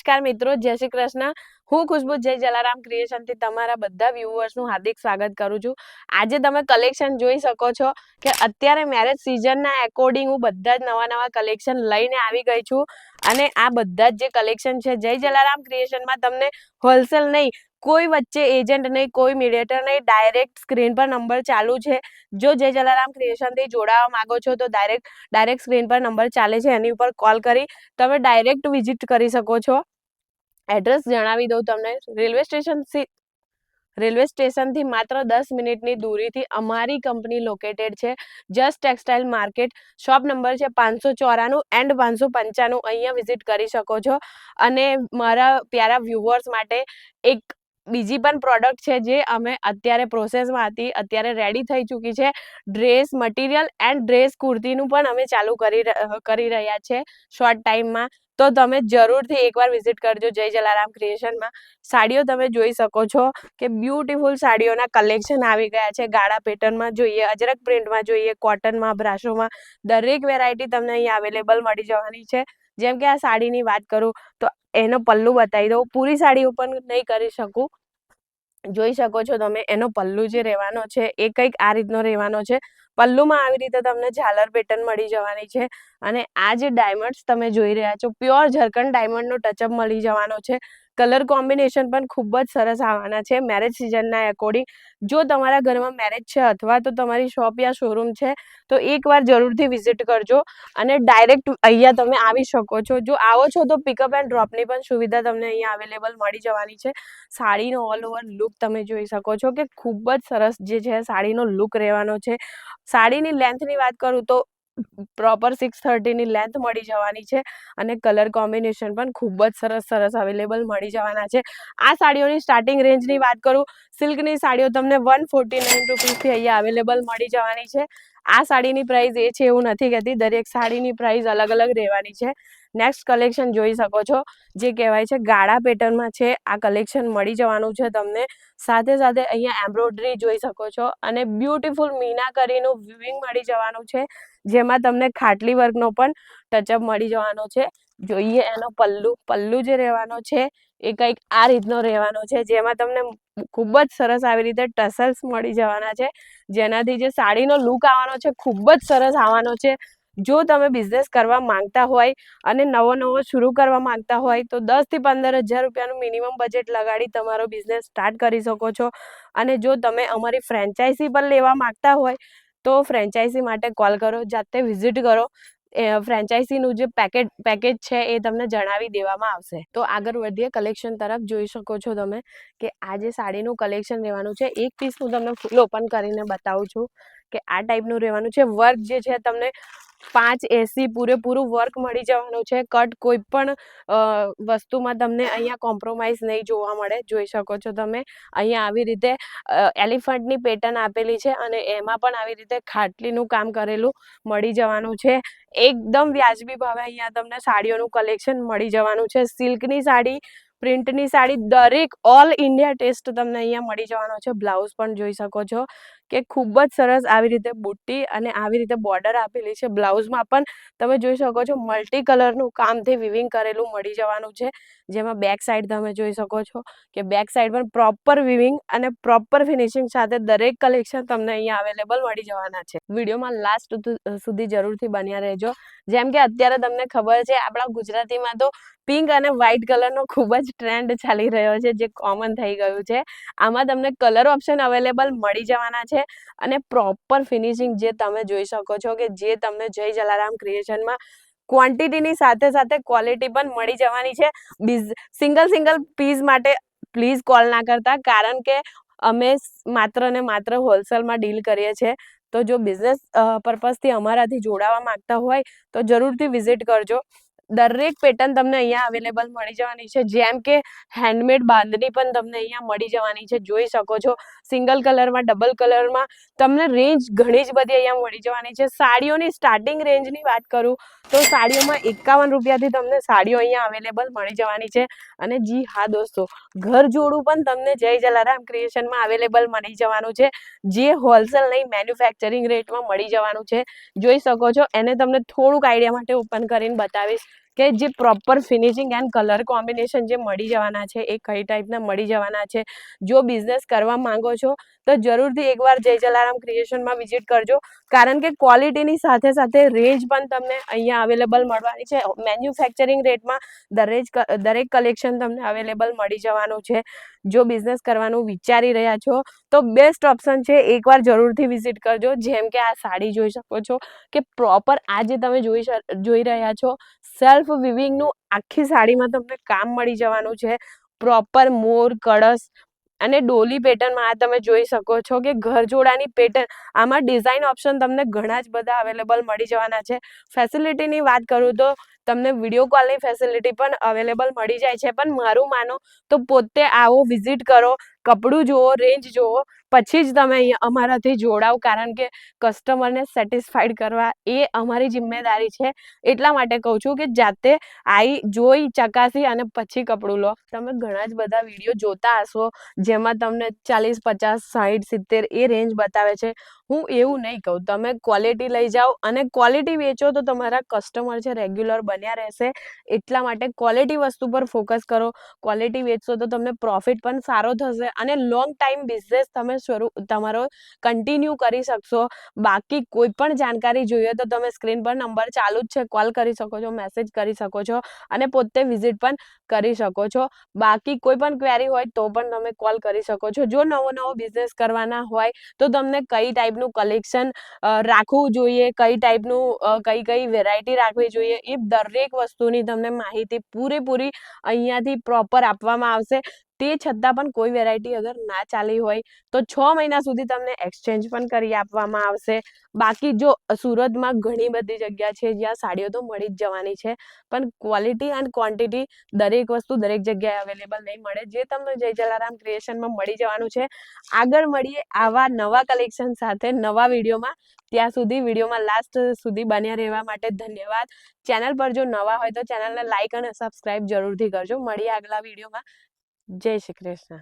નમસ્કાર મિત્રો, જય શ્રી કૃષ્ણ. હું ખુશ્બુ જય જલારામ ક્રિએશનથી તમારા બધા વ્યુઅર્સનું હાર્દિક સ્વાગત કરું છું. આજે તમે કલેક્શન જોઈ શકો છો કે અત્યારે મેરેજ સિઝનના એકોર્ડિંગ હું બધા જ નવા કલેક્શન લઈને આવી ગઈ છું. અને આ બધા જ જે કલેક્શન છે જય જલારામ ક્રિએશનમાં તમને હોલસેલ નહીં, કોઈ વચ્ચે એજન્ટ નહીં, કોઈ મીડિયેટર નહીં, ડાયરેક્ટ સ્ક્રીન પર નંબર ચાલુ છે. જો જય જલારામ ક્રિએશનથી જોડાવા માંગો છો તો ડાયરેક્ટ સ્ક્રીન પર નંબર ચાલે છે, એની ઉપર કોલ કરી તમે ડાયરેક્ટ વિઝિટ કરી શકો છો. એડ્રેસ જણાવી દઉં તમને. રેલવે સ્ટેશનથી માત્ર 10 મિનિટની દૂરીથી અમારી કંપની લોકેટેડ છે. Just textile market, shop number છે 594 એન્ડ 595. અહીંયા વિઝિટ કરી શકો છો. અને મારા પ્યારા વ્યુઅર્સ માટે એક બીજી પણ પ્રોડક્ટ છે જે અમે અત્યારે પ્રોસેસમાં હતી, અત્યારે રેડી થઈ ચૂકી છે. ડ્રેસ મટીરિયલ એન્ડ ડ્રેસ કુર્તીનું પણ અમે ચાલુ કરી રહ્યા છે શોર્ટ ટાઈમમાં. તો તમે જરૂરથી એકવાર વિઝિટ કરજો જય જલારામ ક્રિએશનમાં. સાડીઓ તમે જોઈ શકો છો કે બ્યુટીફુલ સાડીઓના કલેક્શન આવી ગયા છે. ગાળા પેટર્નમાં જોઈએ, અજરક પ્રિન્ટમાં જોઈએ, કોટનમાં, બ્રાસોમાં દરેક વેરાયટી તમને અહીંયા અવેલેબલ મળી જવાની છે. જેમ કે આ સાડીની વાત કરું તો એનો પલ્લુ બતાવી દઉં. પૂરી સાડી ઉપર નહીં કરી શકું. જોઈ શકો છો તમે એનો પલ્લુ જે રહેવાનો છે એ કંઈક આ રીતનો રહેવાનો છે. પલ્લુમાં આવી રીતે તમને ઝાલર પેટર્ન મળી જવાની છે. અને આ જે ડાયમંડ્સ તમે જોઈ રહ્યા છો, પ્યોર ઝરકન ડાયમંડનો ટચઅપ મળી જવાનો છે. કલર કોમ્બિનેશન પણ ખૂબ જ સરસ આવવાના છે મેરેજ સિઝનના એકોર્ડિંગ. જો તમારા ઘરમાં મેરેજ છે અથવા તો તમારી શોપ યા શોરૂમ છે તો એકવાર જરૂરથી વિઝિટ કરજો અને ડાયરેક્ટ અહીંયા તમે આવી શકો છો. જો આવો છો તો પિકઅપ એન્ડ ડ્રોપની પણ સુવિધા તમને અહીંયા અવેલેબલ મળી જવાની છે. સાડીનો ઓલ ઓવર લુક તમે જોઈ શકો છો કે ખૂબ જ સરસ જે છે સાડીનો લુક રહેવાનો છે. સાડીની લેન્થની વાત કરું તો પ્રોપર 630ની લેન્થ મળી જવાની છે. અને કલર કોમ્બિનેશન પણ ખૂબ જ સરસ અવેલેબલ મળી જવાના છે. આ સાડીઓની સ્ટાર્ટિંગ રેન્જની વાત કરું, સિલ્કની સાડીઓ તમને 149 રૂપીસથી અહીંયા અવેલેબલ મળી જવાની છે. આ સાડીની પ્રાઇસ એ છે એવું નથી કહેતી, દરેક સાડીની પ્રાઇસ અલગ રહેવાની છે. નેક્સ્ટ કલેક્શન જોઈ શકો છો જે કહેવાય છે ગાળા પેટર્નમાં છે. આ કલેક્શન મળી જવાનું છે તમને. સાથે અહીંયા એમ્બ્રોઇડરી જોઈ શકો છો અને બ્યુટીફુલ મીનાકરીનું વિવિંગ મળી જવાનું છે, જેમાં તમને ખાટલી વર્કનો પણ ટચઅપ મળી જવાનો છે. જોઈએ એનો પલ્લુ જે રહેવાનો છે એ કંઈક આ રીતનો રહેવાનો છે, જેમાં તમને ખૂબ જ સરસ આવી રીતે ટસલ્સ મળી જવાના છે, જેનાથી જે સાડીનો લુક આવવાનો છે ખૂબ જ સરસ આવવાનો છે. જો તમે બિઝનેસ કરવા માંગતા હોય અને નવો શરૂ કરવા માંગતા હોય તો 10 થી 15,000 રૂપિયાનું મિનિમમ બજેટ લગાડી તમારો બિઝનેસ સ્ટાર્ટ કરી શકો છો. અને જો તમે અમારી ફ્રેન્ચાઇઝી પર લેવા માંગતા હોય તો ફ્રેન્ચાઇઝી માટે કોલ કરો, જાતે વિઝિટ કરો. ફ્રેન્ચાઇઝીનું જે પેકેજ છે એ તમને જણાવી દેવામાં આવશે. તો આગળ વધીએ કલેક્શન તરફ. જોઈ શકો છો તમે કે આ જે સાડીનું કલેક્શન રહેવાનું છે, એક પીસ હું તમને ફૂલ ઓપન કરીને બતાવું છું કે આ ટાઈપનું રહેવાનું છે. વર્ક જે છે તમને 580 પૂરેપૂરું વર્ક મળી જવાનું છે. કટ કોઈ પણ વસ્તુમાં તમને અહીંયા કોમ્પ્રોમાઇઝ નહીં જોવા મળે. જોઈ શકો છો તમે અહીંયા આવી રીતે એલિફન્ટની પેટર્ન આપેલી છે અને એમાં પણ આવી રીતે ખાટલીનું કામ કરેલું મળી જવાનું છે. એકદમ વ્યાજબી ભાવે અહીંયા તમને સાડીઓનું કલેક્શન મળી જવાનું છે. સિલ્કની સાડી, પ્રિન્ટની સાડી, દરેક ઓલ ઇન્ડિયા ટેસ્ટ તમને અહીંયા મળી જવાનો છે. બ્લાઉઝ પણ જોઈ શકો છો કે ખૂબ જ સરસ આવી રીતે બુટ્ટી અને આવી રીતે બોર્ડર આપેલી છે. બ્લાઉઝમાં પણ તમે જોઈ શકો છો મલ્ટી કલરનું કામથી વિવિંગ કરેલું મળી જવાનું છે, જેમાં બેક સાઈડ તમે જોઈ શકો છો કે બેક સાઈડ પણ પ્રોપર વિવિંગ અને પ્રોપર ફિનિશિંગ સાથે દરેક કલેક્શન તમને અહીંયા અવેલેબલ મળી જવાના છે. વિડીયોમાં લાસ્ટ સુધી જરૂરથી બન્યા રહેજો. જેમ કે અત્યારે તમને ખબર છે આપણા ગુજરાતીમાં તો પિંક અને વ્હાઇટ કલરનો ખૂબ જ ટ્રેન્ડ ચાલી રહ્યો છે, જે કોમન થઈ ગયું છે. આમાં તમને કલર ઓપ્શન અવેલેબલ મળી જવાના છે અને પ્રોપર ફિનિશિંગ જે તમે જોઈ શકો છો કે જે તમને જય જલારામ ક્રિએશનમાં ક્વોન્ટિટીની સાથે ક્વોલિટી પણ મળી જવાની છે. સિંગલ પીસ માટે પ્લીઝ કોલ ના કરતા, કારણ કે અમે માત્ર ને માત્ર હોલસેલમાં ડીલ કરીએ છીએ. તો જો બિઝનેસ પર્પઝથી અમારાથી જોડાવા માંગતા હોય તો જરૂરથી વિઝિટ કરજો. દરેક પેટર્ન તમને અહીંયા અવેલેબલ મળી જવાની છે. જેમ કે હેન્ડમેડ બાંધણી પણ તમને અહીંયા મળી જવાની છે. જોઈ શકો છો સિંગલ કલરમાં, ડબલ કલરમાં તમને રેન્જ ઘણી જ બધી અહીંયા મળી જવાની છે. સાડીઓની સ્ટાર્ટિંગ રેન્જની વાત કરું તો સાડીઓમાં 51 રૂપિયાથી તમને સાડીઓ અહીંયા અવેલેબલ મળી જવાની છે. અને જી હા દોસ્તો, ઘર જોડું પણ તમને જય જલારામ ક્રિએશનમાં અવેલેબલ મળી જવાનું છે, જે હોલસેલ નહીં મેન્યુફેક્ચરિંગ રેટમાં મળી જવાનું છે. જોઈ શકો છો. એને તમને થોડુંક આઈડિયા માટે ઓપન કરીને બતાવીશ કે જે proper finishing and colour combination જે મળી જવાના છે એ કઈ ટાઈપના મળી જવાના છે. જો બિઝનેસ કરવા માંગો છો તો જરૂરથી એકવાર જય જલારામ ક્રિએશનમાં વિઝિટ કરજો, કારણ કે ક્વોલિટીની સાથે સાથે રેન્જ પણ તમને અહીંયા અવેલેબલ મળવાની છે. મેન્યુફેક્ચરિંગ રેટમાં દરેક કલેક્શન તમને અવેલેબલ મળી જવાનું છે. જો બિઝનેસ કરવાનું વિચારી રહ્યા છો તો બેસ્ટ ઓપ્શન છે, એકવાર જરૂરથી વિઝિટ કરજો. જેમ કે આ સાડી જોઈ શકો છો કે પ્રોપર આ જે તમે જોઈ રહ્યા છો સેલ્ફ વિવિંગનું આખી સાડીમાં તમને કામ મળી જવાનું છે. પ્રોપર મોર, કળશ અને ડોલી પેટર્નમાં આ તમે જોઈ શકો છો કે ઘરજોડાની પેટર્ન. આમાં ડિઝાઇન ઓપ્શન તમને ઘણા જ બધા અવેલેબલ મળી જવાના છે. ફેસિલિટીની વાત કરું તો તમને વિડીયો કોલની ફેસિલિટી પણ અવેલેબલ મળી જાય છે. પણ મારું માનો તો પોતે આવો, વિઝિટ કરો, કપડું જુઓ, રેન્જ જુઓ, પછી જ તમે અહીંયા અમારાથી જોડાવ, કારણ કે કસ્ટમરને સેટિસ્ફાઈડ કરવા એ અમારી જિમ્મેદારી છે. એટલા માટે કહું છું કે જાતે જોઈ, ચકાસી અને પછી કપડું લો. તમે ઘણા જ બધા વિડીયો જોતા હશો જેમાં તમને 40, 50, 60, 70 એ રેન્જ બતાવે છે. હું એવું નહીં કહું, તમે ક્વોલિટી લઈ જાઓ અને ક્વોલિટી વેચો તો તમારા કસ્ટમર છે રેગ્યુલર બન્યા રહેશે. એટલા માટે ક્વોલિટી વસ્તુ પર ફોકસ કરો. ક્વોલિટી વેચશો તો તમને પ્રોફિટ પણ સારો થશે અને લોંગ ટાઈમ બિઝનેસ તમે તમારો કન્ટિન્યુ કરી શકશો. બાકી કોઈ પણ જાણકારી જોઈએ તો તમે સ્ક્રીન પર નંબર ચાલુ જ છે, કોલ કરી શકો છો, મેસેજ કરી શકો છો અને પોતે વિઝિટ પણ કરી શકો છો. બાકી કોઈ પણ ક્વેરી હોય તો પણ તમે કોલ કરી શકો છો. જો નવો બિઝનેસ કરવાના હોય તો તમને કઈ ટાઈપનું કલેક્શન રાખવું જોઈએ, કઈ ટાઈપનું કઈ વેરાયટી રાખવી જોઈએ, એ દરેક વસ્તુની તમને માહિતી પૂરેપૂરી અહીંયાથી પ્રોપર આપવામાં આવશે. તે છતાં પણ કોઈ વેરાયટી અગર ના ચાલી હોય તો 6 મહિના સુધી તમને એક્સચેન્જ પણ કરી આપવામાં આવશે. બાકી જો સુરતમાં ઘણી બધી જગ્યા છે જ્યાં સાડીઓ તો મળી જ જવાની છે, પણ ક્વોલિટી એન્ડ ક્વોન્ટિટી દરેક વસ્તુ દરેક જગ્યાએ અવેલેબલ નહીં મળે, જે તમને જય જલારામ ક્રિએશનમાં મળી જવાનું છે. આગળ મળીએ આવા નવા કલેક્શન સાથે નવા વિડીયોમાં. ત્યાં સુધી વિડીયોમાં લાસ્ટ સુધી બન્યા રહેવા માટે ધન્યવાદ. ચેનલ પર જો નવા હોય તો ચેનલને લાઈક અને સબસ્ક્રાઇબ જરૂરથી કરજો. મળીએ આગલા વિડીયોમાં. જય શ્રી કૃષ્ણ.